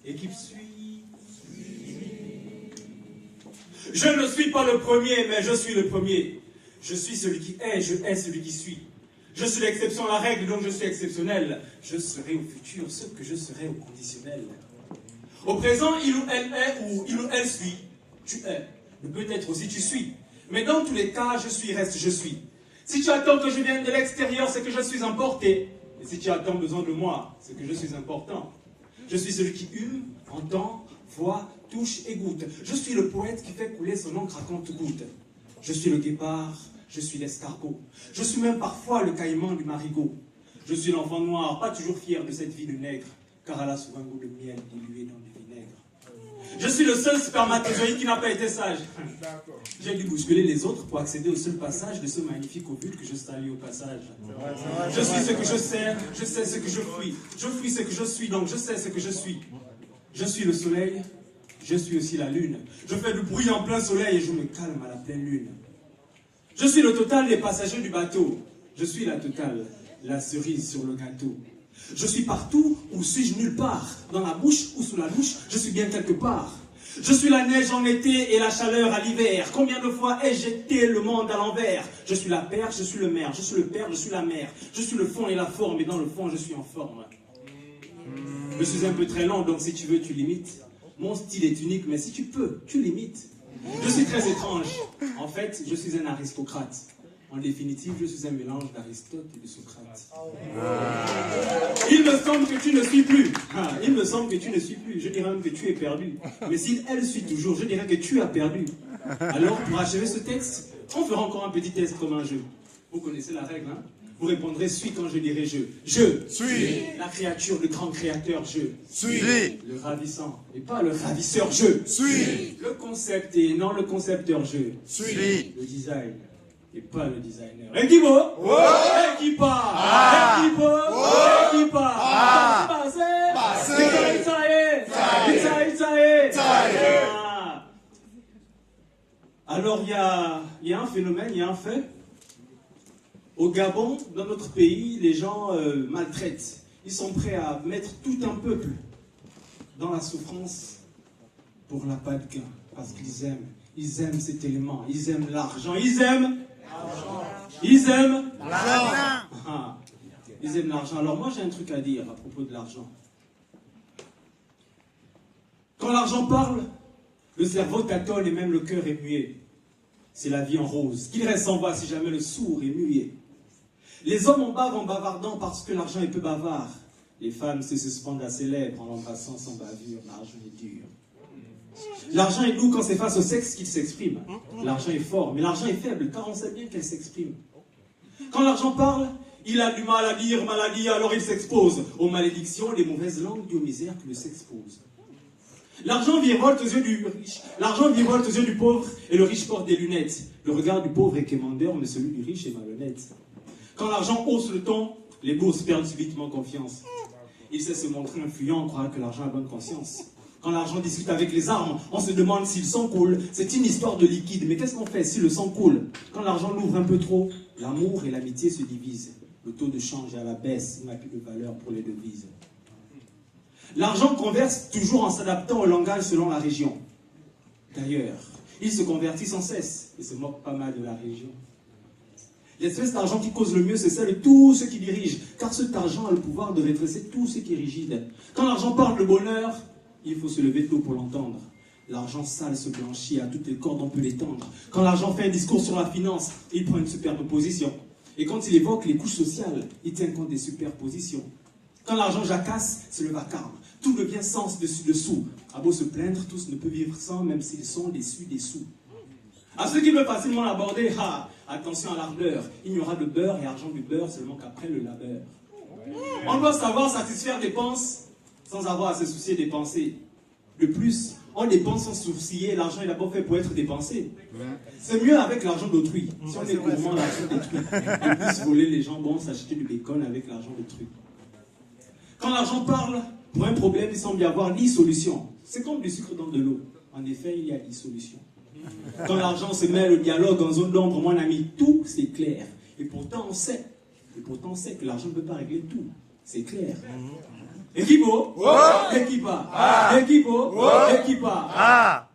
Équipe suit. Je ne suis pas le premier, mais je suis le premier. Je suis celui qui est, je hais celui qui suit. Je suis l'exception à la règle, donc je suis exceptionnel. Je serai au futur ce que je serai au conditionnel. Au présent, il ou elle est ou il ou elle suit. Tu es. Peut-être aussi tu suis. Mais dans tous les cas, je suis, reste, je suis. Si tu attends que je vienne de l'extérieur, c'est que je suis importé. Et si tu attends besoin de moi, c'est que je suis important. Je suis celui qui hume, entend, voit, touche et goûte. Je suis le poète qui fait couler son encre à compte-gouttes. Je suis le guépard, je suis l'escargot. Je suis même parfois le caïman du marigot. Je suis l'enfant noir, pas toujours fier de cette vie de nègre, car elle a souvent un goût de miel dilué dans du vinaigre. Je suis le seul spermatozoïde qui n'a pas été sage. J'ai dû bousculer les autres pour accéder au seul passage de ce magnifique ovule que je salue au passage. Je suis ce que je sais ce que je fuis. Je fuis ce que je suis, donc je sais ce que je suis. Je suis le soleil, je suis aussi la lune. Je fais du bruit en plein soleil et je me calme à la pleine lune. Je suis le total des passagers du bateau. Je suis la totale, la cerise sur le gâteau. Je suis partout ou suis-je nulle part? Dans la bouche ou sous la douche, je suis bien quelque part. Je suis la neige en été et la chaleur à l'hiver. Combien de fois ai-je jeté le monde à l'envers? Je suis la perche, je suis le maire, je suis le père, je suis la mère. Je suis le fond et la forme, et dans le fond, je suis en forme. Je suis un peu très lent, donc si tu veux, tu limites. Mon style est unique, mais si tu peux, tu limites. Je suis très étrange. En fait, je suis un aristocrate. En définitive, je suis un mélange d'Aristote et de Socrate. Il me semble que tu ne suis plus. Il me semble que tu ne suis plus. Je dirais même que tu es perdu. Mais si elle suit toujours, je dirais que tu as perdu. Alors, pour achever ce texte, on fera encore un petit test comme un jeu. Vous connaissez la règle, hein? Vous répondrez « suis » quand je dirai « je ». Je suis la créature, le grand créateur, je suis le ravissant, et pas le ravisseur, je suis le concept et non le concepteur, je suis le design, et pas le designer. Équipo, Alors il y a un phénomène, il y a un fait. Au Gabon, dans notre pays, les gens maltraitent. Ils sont prêts à mettre tout un peuple dans la souffrance pour la pas de gain. Parce qu'ils aiment. Ils aiment cet élément. Ils aiment l'argent. Ils aiment l'argent. Ils aiment l'argent. Ils aiment l'argent. Alors moi, j'ai un truc à dire à propos de l'argent. Quand l'argent parle, le cerveau tâtonne et même le cœur est muet. C'est la vie en rose. Qu'il reste sans voix si jamais le sourd est muet. Les hommes en bavent en bavardant parce que l'argent est peu bavard. Les femmes se suspendent à ses lèvres en l'embrassant sans bavure. L'argent est dur. L'argent est doux quand c'est face au sexe qu'il s'exprime. L'argent est fort, mais l'argent est faible car on sait bien qu'elle s'exprime. Quand l'argent parle, il a du mal à dire maladie, alors il s'expose aux malédictions, les mauvaises langues et aux misères qui le s'exposent. L'argent virevolte aux yeux du riche, l'argent virevolte aux yeux du pauvre et le riche porte des lunettes. Le regard du pauvre est quémandeur, mais celui du riche est malhonnête. Quand l'argent hausse le ton, les bourses perdent subitement confiance. Il sait se montrer influent, on croira que l'argent a bonne conscience. Quand l'argent discute avec les armes, on se demande si le sang coule. C'est une histoire de liquide, mais qu'est-ce qu'on fait si le sang coule? Quand l'argent l'ouvre un peu trop, l'amour et l'amitié se divisent. Le taux de change est à la baisse, il n'a plus de valeur pour les devises. L'argent converse toujours en s'adaptant au langage selon la région. D'ailleurs, il se convertit sans cesse et se moque pas mal de la région. L'espèce d'argent qui cause le mieux, c'est celle de tous ceux qui dirigent, car cet argent a le pouvoir de redresser tout ce qui est rigide. Quand l'argent parle de bonheur, il faut se lever tôt pour l'entendre. L'argent sale se blanchit, à toutes les cordes on peut l'étendre. Quand l'argent fait un discours sur la finance, il prend une superbe position. Et quand il évoque les couches sociales, il tient compte des superpositions. Quand l'argent jacasse, c'est le vacarme. Tout devient sens dessus-dessous. À beau se plaindre, tous ne peuvent vivre sans, même s'ils sont déçus des sous. À ceux qui veulent facilement l'aborder, attention à l'ardeur. Il n'y aura de beurre et argent du beurre seulement qu'après le labeur. On doit savoir satisfaire des dépenses sans avoir à se soucier des pensées. De plus, on dépense sans sourciller, l'argent est d'abord fait pour être dépensé. C'est mieux avec l'argent d'autrui. Si on est gourmand, l'argent d'autrui. De plus, voler les jambons, s'acheter du bacon avec l'argent d'autrui. Quand l'argent parle, pour un problème, il semble y avoir 10 solutions. C'est comme du sucre dans de l'eau. En effet, il y a 10 solutions. Quand l'argent se mêle au dialogue en zone d'ombre, mon ami, tout c'est clair. Et pourtant, on sait que l'argent ne peut pas régler tout. C'est clair. Equipo, equipa, equipo, equipa.